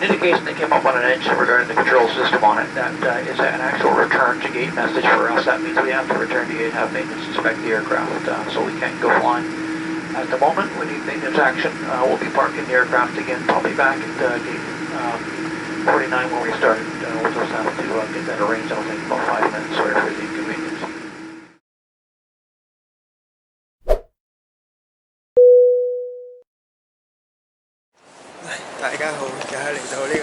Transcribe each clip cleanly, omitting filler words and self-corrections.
indication that came up on an engine regarding the control system on it. That is an actual return to gate message for us. That means we have to return to gate and have maintenance inspect the aircraft, so we can't go flying. At the moment, we need maintenance action. We'll be parking the aircraft again, probably back at gate 49 when we started. We'll just have to get that arranged. That'll take about 5 minutes, sorry for the inconvenience. 大家好，又係嚟到呢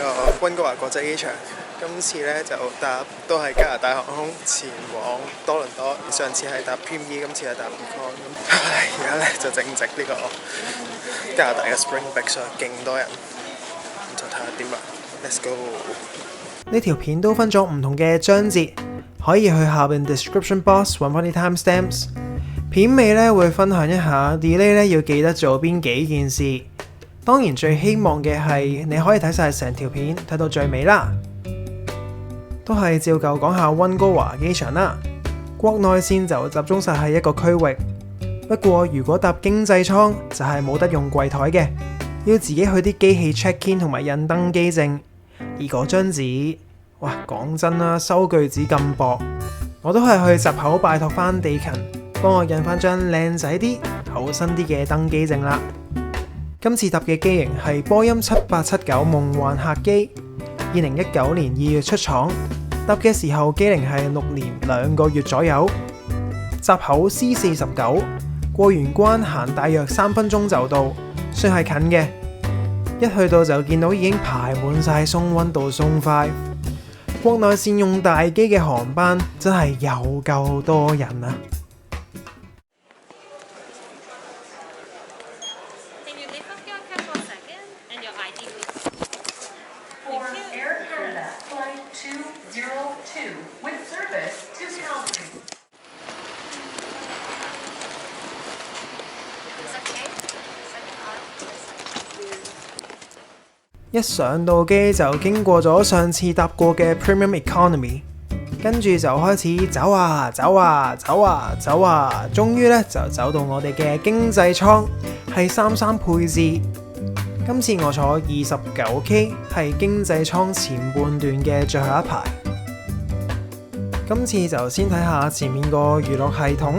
個溫哥華國際機場。今次呢就搭都係加拿大航空前往多倫多，上次係搭 Premier， 今次係搭 Econ。而家呢就正值呢個加拿大嘅 Spring Break， 所以勁多人，咁就睇下點啦。Let's go！ 呢條片都分咗唔同嘅章節，可以去下邊 description box 揾翻啲 timestamps。片尾呢會分享一下 delay 呢要記得做邊幾件事。當然最希望嘅係你可以睇晒成條片，睇到最尾啦。都係照舊講下溫哥華機場啦。國內線就集中晒喺一個區域，不過如果搭經濟艙就係冇得用櫃台嘅，要自己去啲機器 check in 同埋印登機證。而嗰張紙，哇講真啦，收據紙咁薄，我都係去閘口拜託翻地勤幫我印翻張靚仔啲、厚身啲嘅登機證啦。今次搭嘅機型係波音7879夢幻客機，2019年2月出廠，搭嘅時候機齡係6年2個月左右，閘口 C49， 過完關行大約3分鐘就到，算係近嘅。一去到就見到已經排滿晒送溫到送快，國內線用大機嘅航班真係有夠多人啊！一上到機就經過咗上次搭過嘅 Premium Economy， 跟住就開始走啊走啊走啊走啊，終於呢就走到我哋嘅經濟艙，係33配置。今次我坐 29K， 係經濟艙前半段嘅最後一排。今次就先睇下前面個娛樂系統，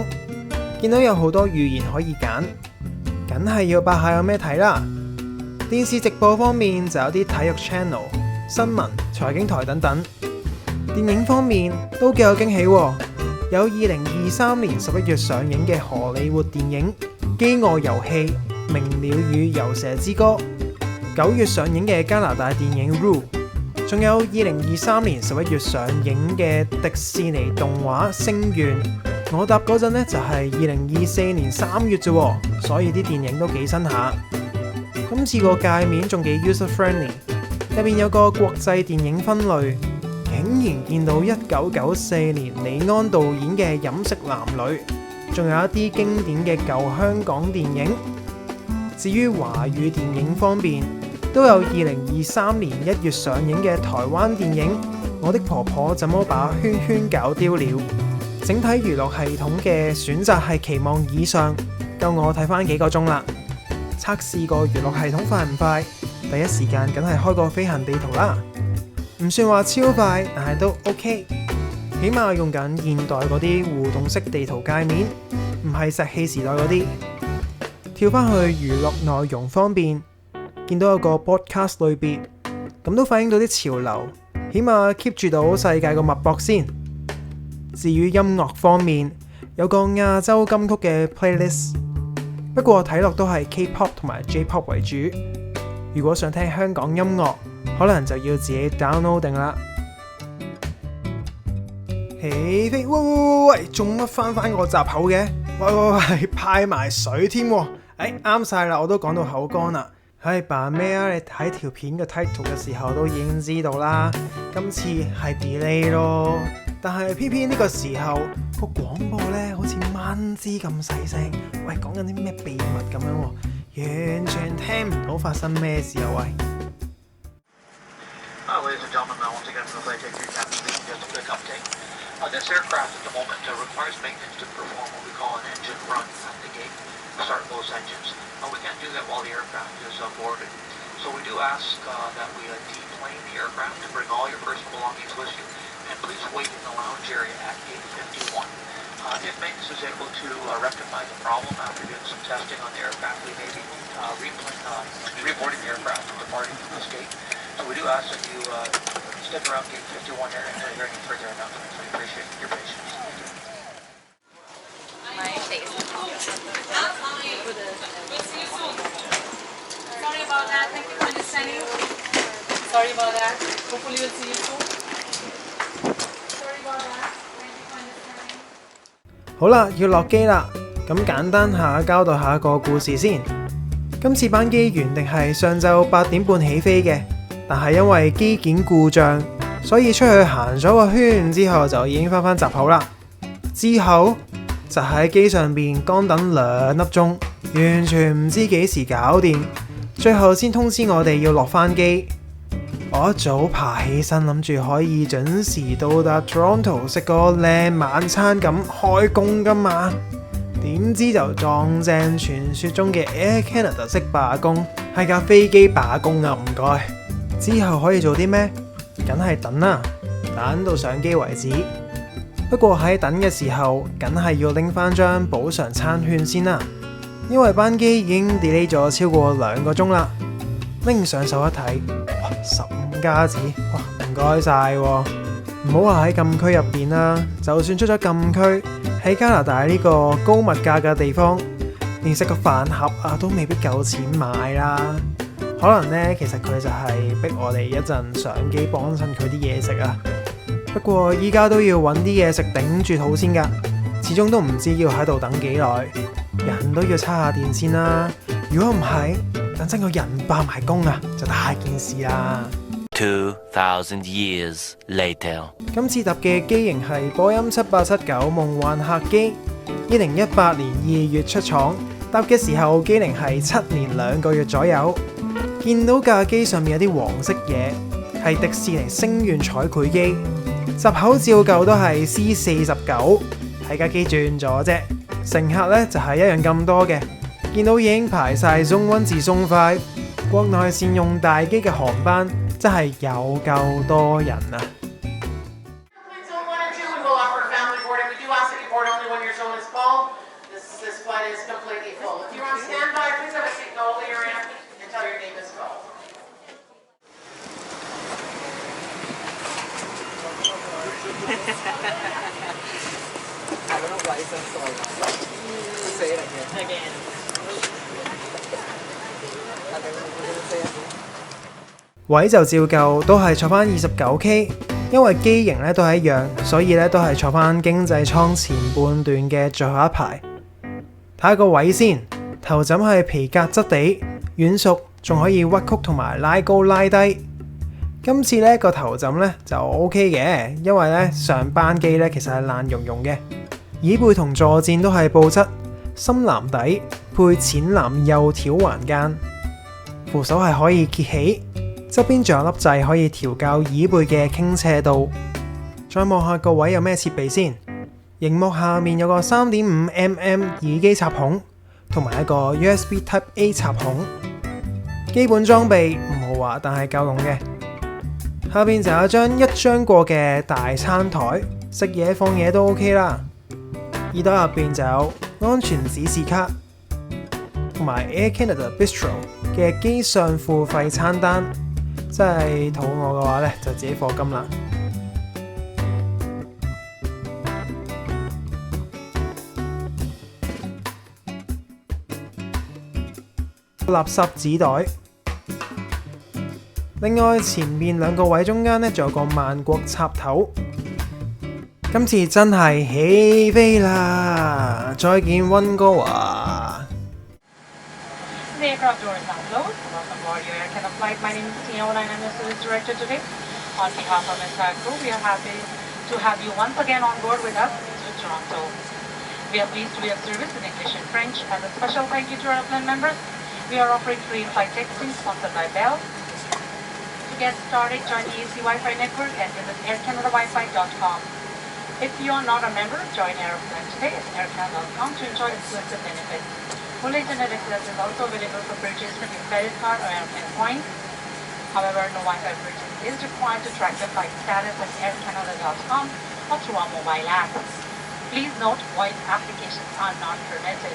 見到有好多語言可以揀，梗係要八下有咩睇啦。電視直播方面就有啲體育 channel、新聞、財經台等等。電影方面都幾有驚喜喎，有2023年11月上映嘅荷里活電影《飢餓遊戲：鳴鳥與游蛇之歌》，9月上映嘅加拿大電影《Rule》，仲有2023年11月上映嘅迪士尼動畫《星願》。我搭嗰陣呢就係2024年3月啫，所以啲電影都幾新下。今次個界面仲幾 user friendly， 入邊有個國際電影分類，竟然見到1994年李安導演嘅《飲食男女》，仲有一啲經典嘅舊香港電影。至於華語電影方面，都有2023年1月上映嘅台灣電影《我的婆婆怎麼把圈圈搞丟了》。整體娛樂系統嘅選擇係期望以上，夠我睇返幾個鐘啦。測試個娛樂系統快唔快？第一時間梗係開個飛行地圖啦，唔算話超快，但係都 OK。起碼用緊現代嗰啲互動式地圖界面，唔係石器時代嗰啲。跳返去娛樂內容方面，見到有個 broadcast 類別，咁都反映到啲潮流，起碼 keep 住到世界個脈搏先。至於音樂方面，有個亞洲金曲嘅 playlist。不過睇落都係 K-pop 同埋 J-pop 為主。如果想聽香港音樂，可能就要自己 download 定啦。起飛！喂，做乜翻個閘口嘅？喂，派埋水添喎！啱晒啦，我都講到口乾啦。扮咩啊？你睇條片嘅 title 嘅時候都已經知道啦。今次係 delay 咯。但係偏偏呢個時候個廣播呢好似蚊枝咁細聲，喂講緊啲咩秘密咁樣喎，完全聽唔到發生咩事啊喂！Ladies and gentlemen, once again, I'm going to take your time to just a quick update. This aircraft at the moment requires maintenance to perform what we call an engine run at the gate, start those engines. We can't do that while the aircraft is boarded. So we do ask that we deplane the aircraft to bring all your personal belongings with you, and please wait in the lounge area at gate 51. If maintenance is able to rectify the problem after doing some testing on the aircraft, we may be reboarding the aircraft and departing from this gate. So we do ask that you stick around gate 51 here until you hear any further announcements. We appreciate your patience. My face. Sorry about that. Thank you for understanding. Sorry about that. Hopefully we'll see you soon. Sorry about that. Thank you for understanding. 好啦，要落機啦，咁簡單下交代下個故事先。今次班機原定係上晝8點半起飛嘅，但係因為機件故障，所以出去行咗個圈之後就已經返閘口啦。之後就喺機上邊乾等2粒鐘，完全唔知幾時搞掂，最後先通知我哋要落返機。我一早爬起身，諗住可以準時到達 Toronto 食個靚晚餐咁開工㗎嘛。點知就撞正傳說中嘅 Air Canada 式罷工，係架飛機罷工啊！唔該。之後可以做啲咩？梗係等啦，等到上機為止。不過喺等嘅時候，梗係要拎翻張補償餐券先啦，因為班機已經 delay 咗超過2個鐘啦。拎上手一睇，15加紙，哇！唔該晒喎。唔好話喺禁區入邊啦，就算出咗禁區，喺加拿大呢個高物價嘅地方，連食個飯盒啊都未必夠錢買啦。可能呢，其實佢就係逼我哋一陣上機幫襯佢啲嘢食啊。不過依家都要揾啲嘢食頂住肚先㗎，始終都唔知要喺度等幾耐，人都要叉下電先啦。如果唔係，等真個人罷埋工啊，就大件事啦。2,000 years later， 今次搭嘅機型係波音7879夢幻客機，2018年2月出廠，搭嘅時候機齡係7年2個月左右。見到架機上面有啲黃色嘢，係迪士尼星願彩繪機，閘口照舊都係 C49，係架機轉咗啫。乘客呢就係一樣咁多嘅，見到已經排晒 Zone 1至 Zone 5，國內線用大機嘅航班真係有夠多人啊！ Zone 1 and 2, we will offer family boarding. We do ask that you board only when your zone is full. This flight is completely full. If you're on standby, please have a seat no later in until your name is called. I don't know why it's so say it again. Again. I don't know what to say again. 位就照舊，都係坐翻 29K， 因為機型咧都係一樣，所以咧都係坐翻經濟艙前半段嘅最後一排。睇下個位先，頭枕係皮革質地，軟熟，仲可以屈曲同埋拉高拉低。今次咧個頭枕咧就 OK 嘅，因為咧上班機咧其實係爛溶溶嘅，椅背同坐墊都係布質，深藍底配淺藍幼條環間，扶手係可以揭起。側邊仲有粒掣可以調校椅背嘅傾斜度。再望下個位有咩設備先，熒幕下面有個 3.5mm 耳機插孔，同埋一個 USB Type A 插孔。基本裝備唔豪華，但係夠用嘅。下邊就有一張過嘅大餐台，食嘢放嘢都 OK 啦。耳袋入邊就有安全指示卡，同埋 Air Canada Bistro 嘅機上付費餐單。真係肚餓嘅話呢，就自己課金啦。垃圾紙袋。另外前面2個位中間呢，仲有個萬國插頭。今次真係起飛啦！再見溫哥華。The aircraft doors now closed. Welcome aboard your Air Canada flight. My name is Tina Olan. I'm your service director today. On behalf of entire crew, we are happy to have you once again on board with us to Toronto. We are pleased to be of service in English and French. As a special thank you to our airplane members, we are offering free flight texting sponsored by Bell. To get started, join the AC Wi-Fi network and visit aircanadawifi.com. If you are not a member, join Aeroplan today at aircanada.com to enjoy exclusive benefits. Full internet access is also available for purchase from your credit card or airplane points. However, no Wi-Fi purchase is required to track your flight status at aircanada.com or through our mobile app. Please note, voice applications are not permitted.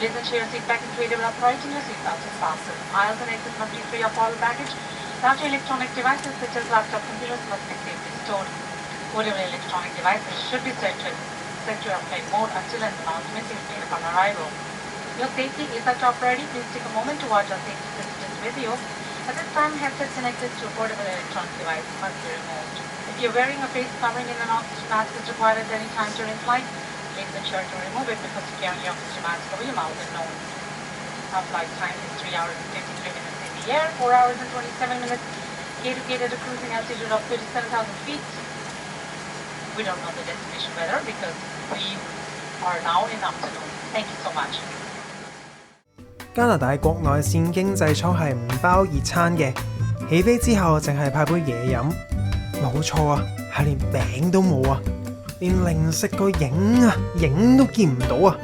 Please ensure your seat back is readable upright and your seatbelt is fastened. Aisles and exits must be free of all baggage. Large electronic devices such as laptop computers must be safely stored. Portable electronic devices should be set to airplane mode until an announcement is made upon arrival. Your safety is our top priority. Please take a moment to watch our safety messages video. At this time, headsets connected to a portable electronic device must be removed. If you're wearing a face covering and an oxygen mask is required at any time during flight, please ensure to remove it because securing the oxygen mask over your mouth is known. Our flight time is 3 hours and 53 minutes in the air, 4 hours and 27 minutes gate-to-gate at a cruising altitude of 37,000 feet. We don't know the destination weather because we are now in afternoon. Thank you so much. 加拿大國內線經濟艙係唔包熱餐嘅，起飛之後淨係派杯嘢飲。冇錯啊，係連餅都冇啊，連零食個影都見唔到啊。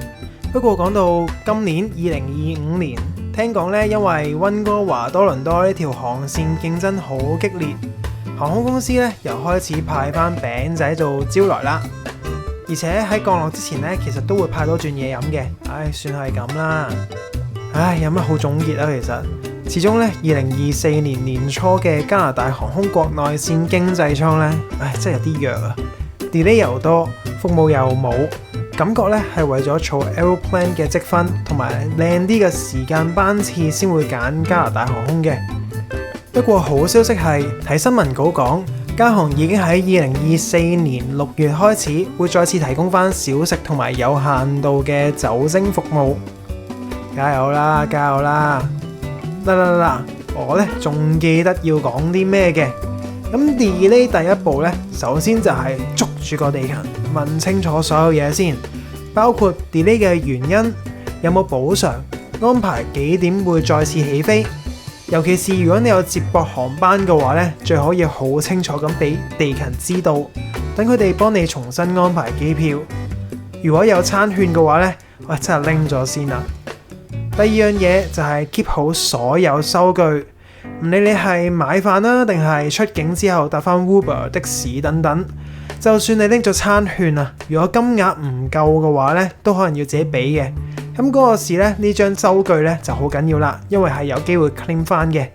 不過講到今年2025年，聽講呢，因為溫哥華多倫多呢條航線競爭好激烈，航空公司呢又開始派翻餅仔做招來啦。而且喺降落之前呢，其實都會派多轉嘢飲嘅。算係咁啦。有乜好總結啊？其實始終咧，2024年年初嘅加拿大航空國內線經濟艙咧，真係有啲弱啊 ，delay 又多，服務又冇，感覺咧係為咗儲 Aeroplan 嘅積分同埋靚啲嘅時間班次先會揀加拿大航空嘅。不過好消息係睇新聞稿講，加航已經喺2024年6月開始會再次提供翻小食同埋有限度嘅酒精服務。加油啦！加油啦！嗱，我咧仲記得要講啲咩嘅？咁 delay 第一步咧，首先就係捉住個地勤，問清楚所有嘢先，包括 delay 嘅原因，有冇補償，安排幾點會再次起飛。尤其是如果你有接駁航班嘅話咧，最好要好清楚咁俾地勤知道，等佢哋幫你重新安排機票。如果有餐券嘅話咧，真係拎咗先啦。第二樣嘢就係 keep 好所有收據，唔理你係買飯啦，定係出境之後搭翻 Uber 的士等等，就算你拎咗餐券啊，如果金額唔夠嘅話咧，都可能要自己俾嘅。咁嗰個時咧，呢張收據咧就好緊要啦，因為係有機會 claim 翻嘅。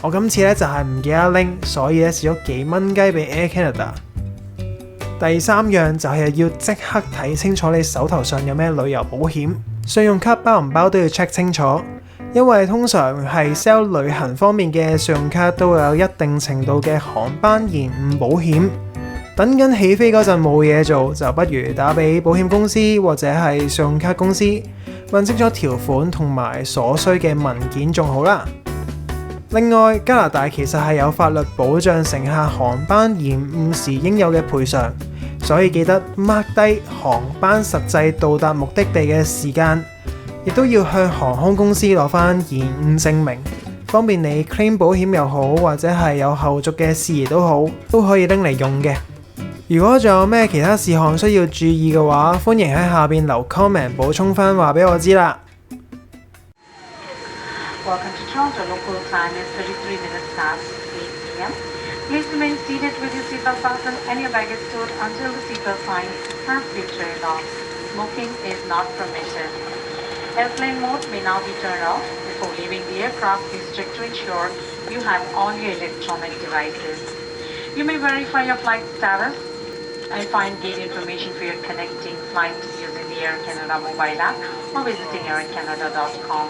我今次咧就係唔記得拎，所以咧蝕咗幾蚊雞俾 Air Canada。第三樣就係要即刻睇清楚你手頭上有咩旅遊保險。信用卡包唔包都要 check 清楚，因為通常係 sell 旅行方面嘅信用卡都有一定程度嘅航班延誤保險。等緊起飛嗰陣冇嘢做，就不如打俾保險公司或者係信用卡公司，問清楚條款同埋所需嘅文件仲好啦。另外，加拿大其實係有法律保障乘客航班延誤時應有嘅賠償。所以記得 mark 低航班實際到達目的地嘅時間，亦都要向航空公司攞翻延誤證明，方便你 claim 保險又好，或者係有後續嘅事宜都好，都可以拎嚟用嘅。如果仲有咩其他事項需要注意嘅話，歡迎喺下邊留 comment 補充翻話俾我知啦。Welcome to Toronto. Local time is 33 minutes past 8 p.m. Please remain seated with your seatbelt fastened and your baggage stored until the seatbelt sign has been turned off. Smoking is not permitted. Airplane mode may now be turned off. Before leaving the aircraft, please check to ensure you have all your electronic devices. You may verify your flight status and find gate information for your connecting flight using the Air Canada mobile app or visiting aircanada.com.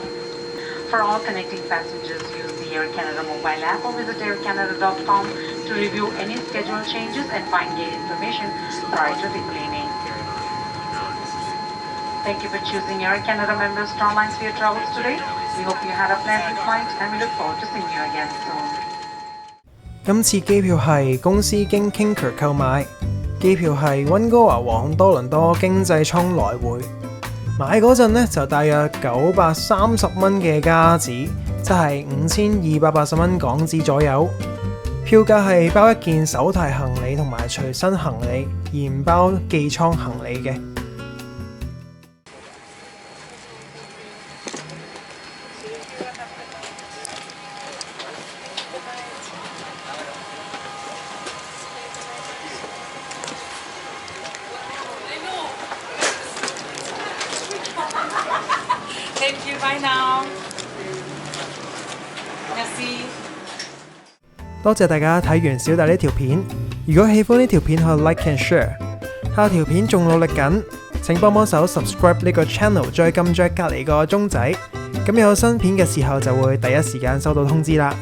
For all connecting passengers, use the Air Canada mobile app or visit aircanada.com to review any schedule changes and find gate information prior to declining. Thank you for choosing Air Canada members Star Alliance for your travels today. We hope you had a pleasant flight and we look forward to seeing you again soon. 今次機票係公司經 Kinker 購買，機票係溫哥華往多倫多經濟艙來回。買嗰陣呢就大約930蚊嘅加紙，即係5280蚊港紙左右。票價係包一件手提行李同埋隨身行李，而唔包寄艙行李嘅。Thank you. Bye now. Merci. 多謝大家睇完小弟呢條片，如果喜歡呢條片可以 like and share。下條片仲努力緊，請幫幫手 subscribe 呢個 channel， 再撳著隔離個鐘仔，咁有新片嘅時候就會第一時間收到通知啦。